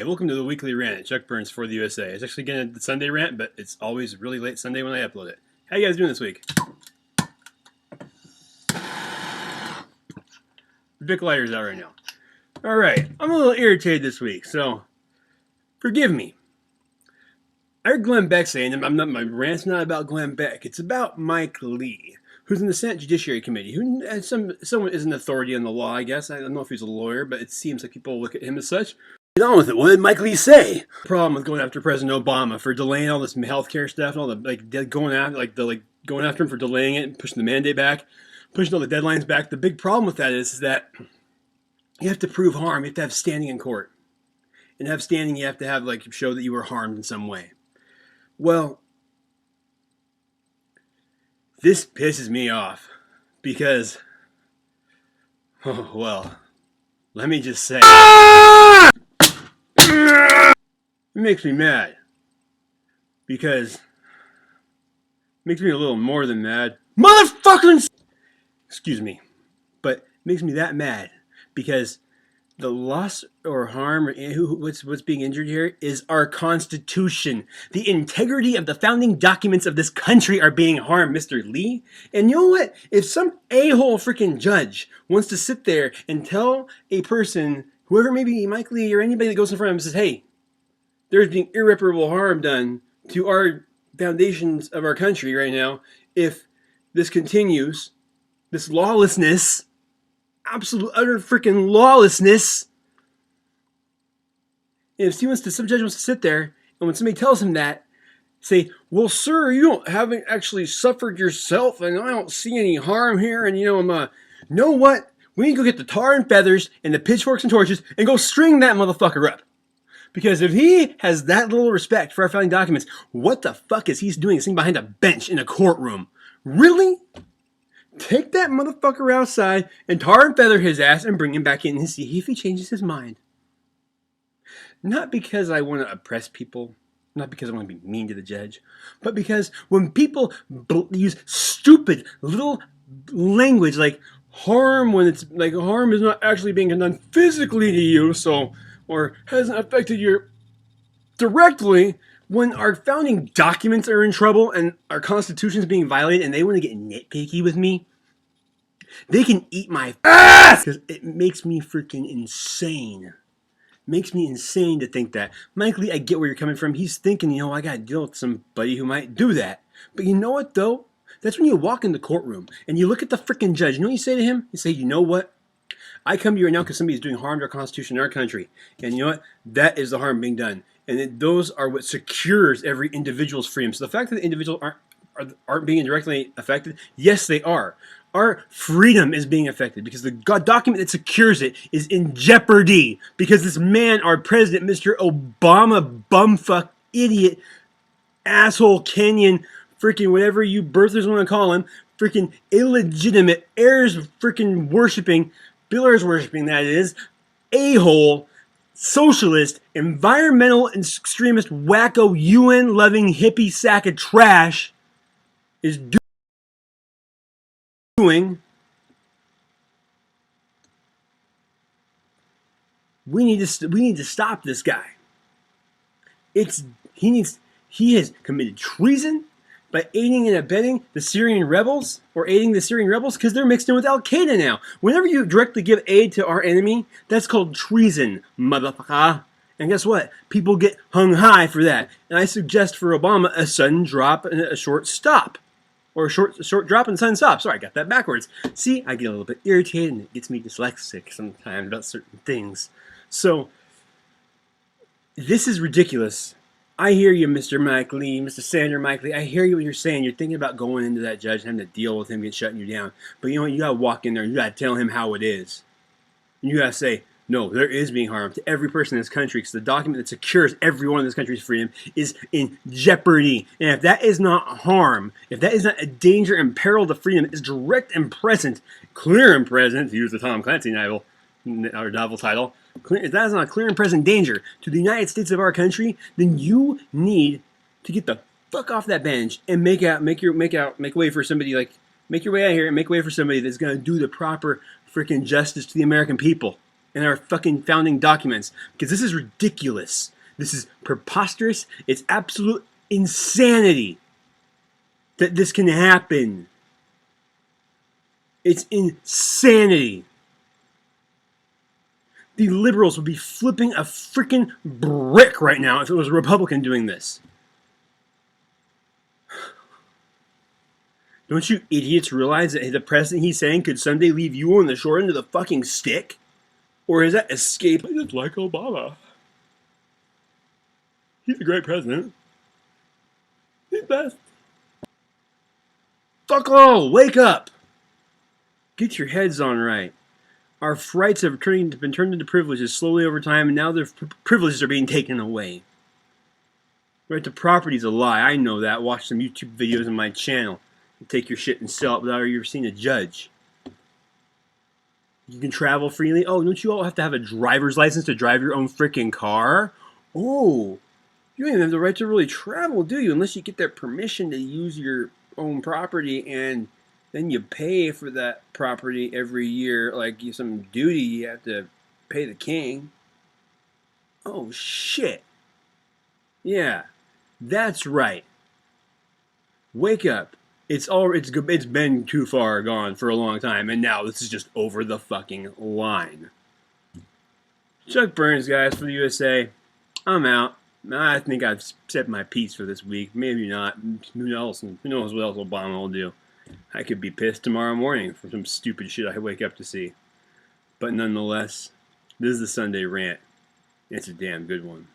Hi, welcome to the weekly rant. Chuck Burns for the USA. It's actually getting the Sunday rant, but it's always really late Sunday when I upload it. How you guys doing this week? Vic Lighter's out right now. Alright, I'm a little irritated this week, so forgive me. I heard Glenn Beck saying, my rant's not about Glenn Beck, it's about Mike Lee, who's in the Senate Judiciary Committee, who someone is an authority on the law, I guess. I don't know if he's a lawyer, but it seems like people look at him as such. Get on with it. What did Mike Lee say? Problem with going after President Obama for delaying all this healthcare stuff and all the going after him for delaying it and pushing the mandate back, pushing all the deadlines back. The big problem with that is that you have to prove harm. You have to have standing in court, and to have standing, you have to have show that you were harmed in some way. Well, this pisses me off because, let me just say. It makes me mad because it makes me a little more than mad. Motherfucking excuse me, but it makes me that mad because the loss or harm or what's being injured here is our Constitution. The integrity of the founding documents of this country are being harmed, Mr. Lee. And you know what? If some a-hole freaking judge wants to sit there and tell a person, whoever may be, Mike Lee or anybody that goes in front of him and says, hey, there's being irreparable harm done to our foundations of our country right now if this continues, this lawlessness, absolute utter freaking lawlessness. And if some judge wants to sit there and when somebody tells him that, say, well, sir, you haven't actually suffered yourself and I don't see any harm here, and know what? We need to go get the tar and feathers and the pitchforks and torches and go string that motherfucker up. Because if he has that little respect for our founding documents, what the fuck is he doing sitting behind a bench in a courtroom? Really? Take that motherfucker outside and tar and feather his ass and bring him back in and see if he changes his mind. Not because I want to oppress people, not because I want to be mean to the judge, but because when people use stupid little language like harm, when it's like harm is not actually being done physically to you, or hasn't affected you directly, when our founding documents are in trouble and our Constitution is being violated and they want to get nitpicky with me, they can eat my ass! Because it makes me freaking insane. Makes me insane to think that. Mike Lee, I get where you're coming from. He's thinking, I got to deal with somebody who might do that. But you know what, though? That's when you walk in the courtroom and you look at the freaking judge. You know what you say to him? You say, you know what? I come to you right now because somebody's doing harm to our Constitution in our country. And you know what? That is the harm being done. And those are what secures every individual's freedom. So the fact that the individuals aren't being directly affected, yes, they are. Our freedom is being affected because the document that secures it is in jeopardy. Because this man, our president, Mr. Obama, bumfuck, idiot, asshole, Kenyan, freaking whatever you birthers want to call him, freaking illegitimate, heirs freaking worshipping, Billers worshipping, that is, a-hole, socialist, environmental extremist, wacko, UN-loving hippie sack of trash is doing. We need to stop this guy. He has committed treason by aiding and abetting the Syrian rebels, or aiding the Syrian rebels, because they're mixed in with Al-Qaeda now. Whenever you directly give aid to our enemy, that's called treason, motherfucker. And guess what? People get hung high for that. And I suggest for Obama a sudden drop and a short stop. Or a short drop and sudden stop. Sorry, I got that backwards. See, I get a little bit irritated and it gets me dyslexic sometimes about certain things. So, this is ridiculous. I hear you, Mr. Mike Lee, Mr. Senator Mike Lee. I hear you what you're saying. You're thinking about going into that judge and having to deal with him and shutting you down. But you know what? You got to walk in there and you got to tell him how it is. And you got to say, no, there is being harm to every person in this country because the document that secures everyone in this country's freedom is in jeopardy. And if that is not harm, if that is not a danger and peril to freedom, is direct and present, clear and present, to use the Tom Clancy novel title, if that is not a clear and present danger to the United States of our country, then you need to get the fuck off that bench and make way for somebody make your way out here and make way for somebody that's going to do the proper freaking justice to the American people. in our fucking founding documents, because this is ridiculous. This is preposterous. It's absolute insanity that this can happen. It's insanity. The liberals would be flipping a freaking brick right now if it was a Republican doing this. Don't you idiots realize that the president he's saying could someday leave you on the short end of the fucking stick? Or is that escape? I just like Obama. He's a great president. He's best. Fuck all! Wake up! Get your heads on right. Our rights have been turned into privileges slowly over time, and now their privileges are being taken away. Right to property is a lie. I know that. Watch some YouTube videos on my channel. And take your shit and sell it without ever seeing a judge. You can travel freely. Oh, don't you all have to have a driver's license to drive your own freaking car? Oh, you don't even have the right to really travel, do you? Unless you get that permission to use your own property, and then you pay for that property every year, like some duty you have to pay the king. Oh, shit. Yeah, that's right. Wake up. It's been too far gone for a long time, and now this is just over the fucking line. Chuck Burns, guys, for the USA. I'm out. I think I've said my piece for this week. Maybe not. Who knows? Who knows what else Obama will do? I could be pissed tomorrow morning for some stupid shit I wake up to see. But nonetheless, this is the Sunday rant. It's a damn good one.